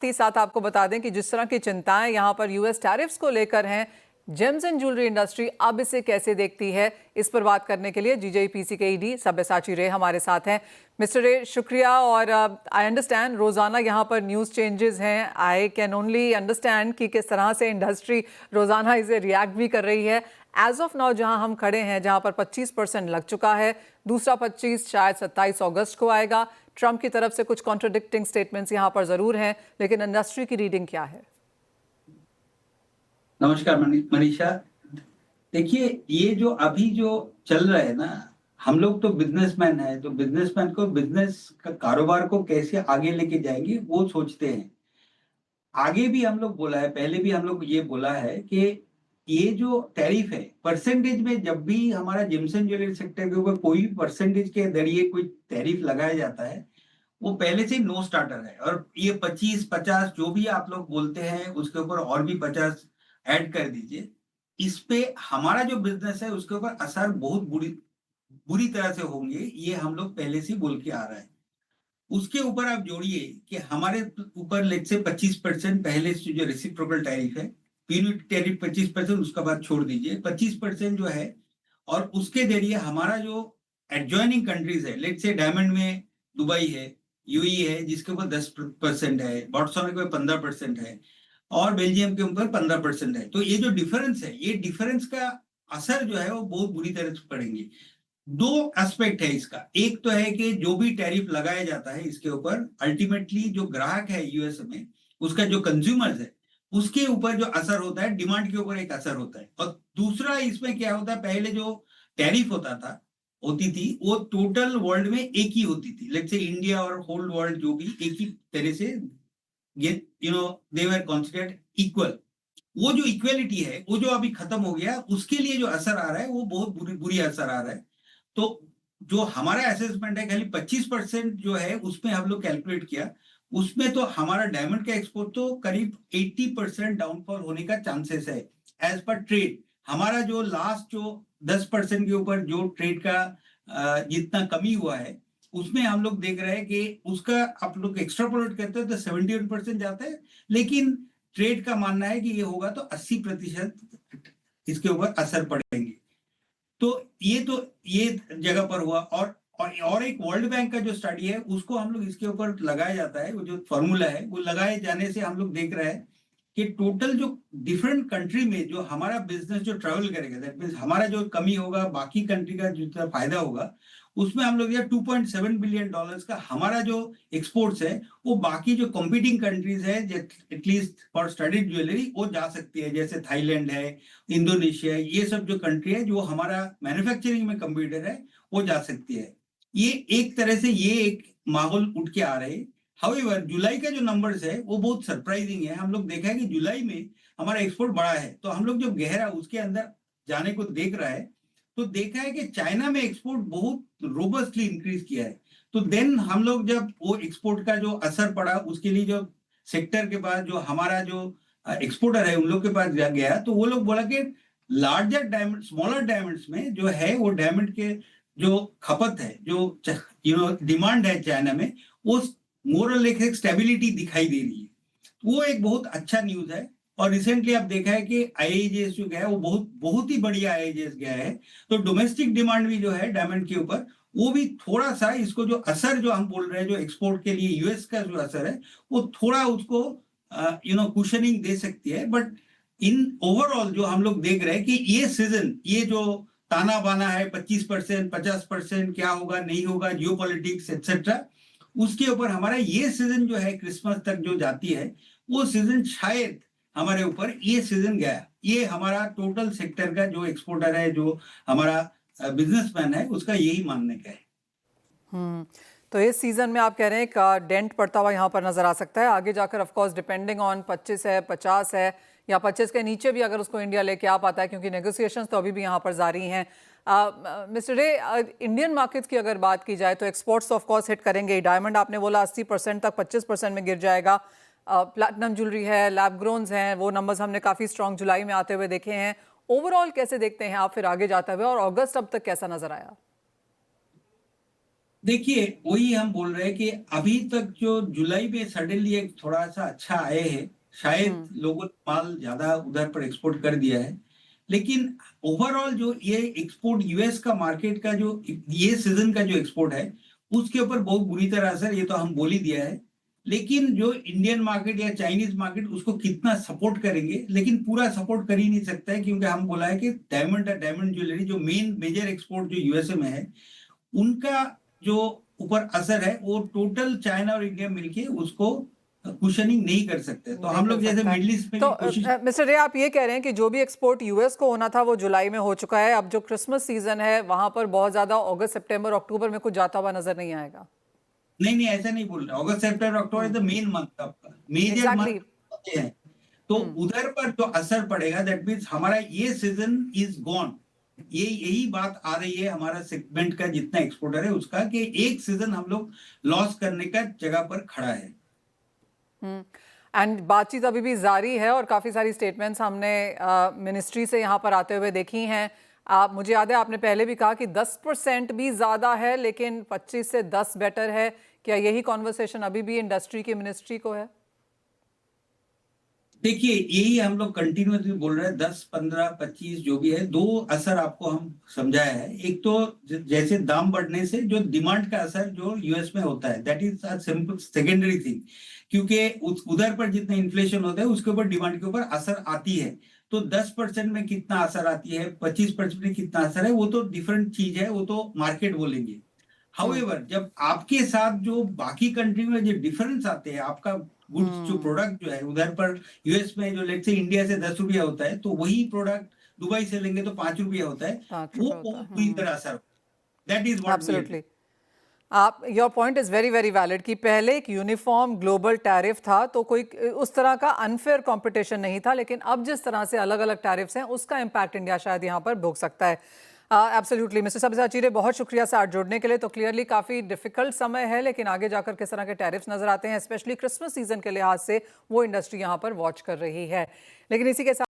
ही साथ आपको बता दें कि जिस तरह की चिंताएं यहां पर यूएस टैरिफ्स को लेकर हैं, जेम्स एंड ज्वेलरी इंडस्ट्री अब इसे कैसे देखती है, इस पर बात करने के लिए जीजेपीसी के ईडी सब्यसाची रे हमारे साथ हैं। मिस्टर रे, शुक्रिया। और आई अंडरस्टैंड रोजाना यहाँ पर न्यूज़ चेंजेस हैं। आई कैन ओनली अंडरस्टैंड कि किस तरह से इंडस्ट्री रोजाना इसे रिएक्ट भी कर रही है। एज ऑफ नाउ जहां हम खड़े हैं, जहां पर 25% लग चुका है, दूसरा 25 शायद 27 अगस्त को आएगा। ट्रंप की तरफ से कुछ कॉन्ट्रडिक्टिंग स्टेटमेंट्स यहां पर जरूर हैं, लेकिन इंडस्ट्री की रीडिंग क्या है? नमस्कार मनीषा। देखिए, ये जो अभी जो चल रहा है ना, हम लोग तो बिजनेसमैन है, तो बिजनेसमैन को बिजनेस का कारोबार को कैसे आगे लेके जाएंगे वो सोचते हैं। आगे भी हम लोग बोला है, पहले भी हम लोग ये बोला है कि ये जो टैरिफ है परसेंटेज में, जब भी हमारा जेम्स एंड ज्वेलरी सेक्टर के ऊपर कोई भी परसेंटेज के जरिए कोई टैरिफ लगाया जाता है, वो पहले से नो स्टार्टर है। और ये 25-50 जो भी आप लोग बोलते हैं, उसके ऊपर और भी 50 ऐड कर दीजिए। इस पे हमारा जो बिजनेस है उसके ऊपर असर बहुत बुरी बुरी तरह से होंगे, ये हम लोग पहले से बोल के आ रहा है। उसके ऊपर आप जोड़िए कि हमारे ऊपर लेट से 25% पहले से जो रेसिप्रोकल टैरिफ है, यूनिट टैरिफ 25%, उसका बाद छोड़ दीजिए 25% जो है। और उसके जरिए हमारा जो एडजॉइनिंग कंट्रीज है, लेट से डायमंड में दुबई है, यूई है, जिसके ऊपर 10% है, बोट्सवाना के ऊपर 15% है, और बेल्जियम के ऊपर 15% है। तो ये जो डिफरेंस है, ये डिफरेंस का असर जो है वो बहुत बुरी तरह से पड़ेंगे। दो एस्पेक्ट है इसका। एक तो है कि जो भी टैरिफ लगाया जाता है इसके ऊपर अल्टीमेटली जो ग्राहक है यूएस में, उसका जो कंज्यूमर्स है, उसके ऊपर जो असर होता है, डिमांड के ऊपर एक असर होता है। और दूसरा इसमें क्या होता है, पहले जो टैरिफ होती थी, वो टोटल वर्ल्ड में एक ही होती थी। लेट्स से इंडिया और होल वर्ल्ड जो भी एक ही तरह से दे वर कंसिडर्ड इक्वल। वो जो इक्वलिटी है वो जो अभी खत्म हो गया, उसके लिए जो असर आ रहा है वो बहुत बुरी बुरी असर आ रहा है। तो जो हमारा असेसमेंट है, खाली 25% जो है उसमें हम लोग कैलकुलेट किया, उसमें तो हमारा डायमंड का एक्सपोर्ट तो करीब 80% डाउनफॉल होने का चांसेस है। एज पर ट्रेड हमारा जो लास्ट जो 10% के ऊपर जो ट्रेड का जितना कमी हुआ है, उसमें हम लोग देख रहे हैं कि उसका आप लोग एक्स्ट्रापोलेट करते हैं तो 71% जाता है। लेकिन ट्रेड का मानना है कि ये होगा तो 80% इसके ऊपर असर पड़ेंगे। तो ये जगह पर हुआ। और एक वर्ल्ड बैंक का जो स्टडी है उसको हम लोग इसके ऊपर लगाया जाता है, वो जो फॉर्मूला है वो लगाए जाने से हम लोग देख रहे हैं कि टोटल जो डिफरेंट कंट्री में जो हमारा बिजनेस जो ट्रेवल करेगा, दैट मीन्स हमारा जो कमी होगा, बाकी कंट्री का जितना फायदा होगा, उसमें हम लोग $2.7 बिलियन का हमारा जो एक्सपोर्ट्स है, वो बाकी जो कॉम्पिटिंग कंट्रीज है एटलीस्ट फॉर स्टडीड ज्वेलरी वो जा सकती है। जैसे थाईलैंड है, इंडोनेशिया है, ये सब जो कंट्री है जो हमारा मैन्युफैक्चरिंग में कंप्यूटर है, वो जा सकती है। ये एक तरह से ये एक माहौल उठ के आ रहे हैं। हाउएवर जुलाई का जो नंबर्स है वो बहुत सरप्राइजिंग है। हम लोग देखा है कि जुलाई में हमारा एक्सपोर्ट बढ़ा है, तो हम लोग जब गहरा उसके अंदर जाने को देख रहा है, तो देखा है कि चाइना में एक्सपोर्ट बहुत रोबस्टली इंक्रीज किया है। तो देन हम लोग जब वो एक्सपोर्ट का जो असर पड़ा, उसके लिए जो सेक्टर के पास जो हमारा जो एक्सपोर्टर है उन लोग के पास गया, तो वो लोग बोला कि लार्जर डायमंड, स्मॉलर डायमंड्स में जो है वो डायमंड के जो खपत है, जो डिमांड है चाइना में, वो मोरल एक स्टेबिलिटी दिखाई दे रही है। वो एक बहुत अच्छा न्यूज है। और रिसेंटली आप देखा है कि आईएजीएस जो गया है वो बहुत बहुत ही बढ़िया आईएजीएस गया है। तो डोमेस्टिक डिमांड भी जो है डायमंड के ऊपर, वो भी थोड़ा सा इसको जो असर जो हम बोल रहे हैं, जो एक्सपोर्ट के लिए यूएस का जो असर है, वो थोड़ा उसको कुशनिंग दे सकती है। बट इन ओवरऑल जो हम लोग देख रहे हैं कि ये सीजन, ये जो ताना बाना है 25% 50% क्या होगा नहीं होगा, जियो पॉलिटिक्स एक्सेट्रा, उसके ऊपर हमारा ये सीजन जो है क्रिसमस तक जो जाती है, वो सीजन शायद हमारे ऊपर ये सीजन गया। ये हमारा टोटल सेक्टर का जो एक्सपोर्टर है, जो हमारा बिजनेसमैन है, उसका यही मानने का है। तो इस सीजन में आप कह रहे हैं का डेंट पड़ता हुआ यहाँ पर नजर आ सकता है। आगे जाकर ऑफ कोर्स डिपेंडिंग ऑन 25 है, 50 है, या 25 के नीचे भी अगर उसको इंडिया लेके आ पाता है, क्योंकि नेगोशिएशंस तो अभी भी यहाँ पर जारी हैं। मिस्टर रे, इंडियन मार्केट्स की अगर बात की जाए तो एक्सपोर्ट्स ऑफ कोर्स हिट करेंगे। डायमंड आपने बोला 80% तक 25% में गिर जाएगा। प्लैटिनम ज्वेलरी है, लैब ग्रोन्स हैं, वो नंबर्स हमने काफ़ी स्ट्रॉन्ग जुलाई में आते हुए देखे हैं। ओवरऑल कैसे देखते हैं आप फिर आगे जाते हुए, और अगस्त अब तक कैसा नजर आया? देखिए वही हम बोल रहे हैं कि अभी तक जो जुलाई में सडनली एक थोड़ा सा अच्छा आए हैं, शायद लोगों ने माल ज्यादा उधर पर एक्सपोर्ट कर दिया है। लेकिन ओवरऑल जो ये एक्सपोर्ट यूएस का मार्केट का जो ये सीजन का जो एक्सपोर्ट है उसके ऊपर बहुत बुरी तरह असर, ये तो हम बोल ही दिया है। लेकिन जो इंडियन मार्केट या चाइनीज मार्केट उसको कितना सपोर्ट करेंगे, लेकिन पूरा सपोर्ट कर ही नहीं सकता है, क्योंकि हम बोला है कि डायमंड ज्वेलरी जो मेन मेजर एक्सपोर्ट जो यूएसए में है, उनका जो ऊपर असर है वो टोटल चाइना और इंडिया मिलके उसको कुशनिंग नहीं कर सकते। तो नहीं हम कर लोग जैसे सकता है। मिडिल ईस्ट में तो भी कोशिश। मिस्टर रे, आप ये कह रहे हैं कि जो भी एक्सपोर्ट यूएस को होना था वो जुलाई में हो चुका है, अब जो क्रिसमस सीजन है वहां पर बहुत ज्यादा अगस्त सितंबर अक्टूबर में कुछ जाता हुआ नजर नहीं आएगा। नहीं नहीं, ऐसा नहीं बोल रहा, August September October is the main month, आपका मेजर एग्जैक्टली। मंथ है। तो उधर पर जो असर पड़ेगा, दैट मीन्स हमारा ये सीजन इज गॉन। ये यही बात आ रही है हमारा सेगमेंट का जितना एक्सपोर्टर है उसका, कि एक सीजन हम लोग लॉस करने का जगह पर खड़ा है। एंड बातचीत अभी भी जारी है और काफ़ी सारी स्टेटमेंट्स हमने मिनिस्ट्री से यहाँ पर आते हुए देखी हैं। आप, मुझे याद है आपने पहले भी कहा कि 10% भी ज़्यादा है लेकिन 25 से 10 बेटर है। क्या यही कॉन्वर्सेशन अभी भी इंडस्ट्री की मिनिस्ट्री को है? देखिए यही हम लोग कंटिन्यूसली बोल रहे हैं, 10 15 25 जो भी है, दो असर आपको हम समझाया है। एक तो जैसे दाम बढ़ने से जो डिमांड का असर जो यूएस में होता है, that is a simple secondary thing, क्योंकि उधर पर जितना इन्फ्लेशन होता है उसके ऊपर डिमांड के ऊपर असर आती है। तो 10% में कितना असर आती है, 25% में कितना असर है, वो तो डिफरेंट चीज है, वो तो मार्केट बोलेंगे। हाउएवर जब आपके साथ जो बाकी कंट्री में जो डिफरेंस आते हैं, आपका गुड्स जो प्रोडक्ट जो है उधर पर यूएस में जो लेट से इंडिया से 10 रुपया होता है, तो वही प्रोडक्ट दुबई से लेंगे तो 5 रुपया होता है। 5 रुपये वो होता बहुत बुरी है। तरह असर, that is what we are. Absolutely. आप, your point is very very valid कि पहले एक यूनिफॉर्म ग्लोबल टैरिफ था तो कोई उस तरह का अनफेयर कंपटीशन नहीं था, लेकिन अब जिस तरह से अलग अलग टैरिफ्स हैं उसका इम्पैक्ट इंडिया शायद यहाँ पर भोग सकता है। एब्सोल्युटली मिस्टर सब्यसाची रे, बहुत शुक्रिया साथ जुड़ने के लिए। तो क्लियरली काफ़ी डिफिकल्ट समय है लेकिन आगे जाकर किस तरह के टैरिफ्स नजर आते हैं, स्पेशली क्रिसमस सीजन के लिहाज से, वो इंडस्ट्री यहाँ पर वॉच कर रही है। लेकिन इसी के साथ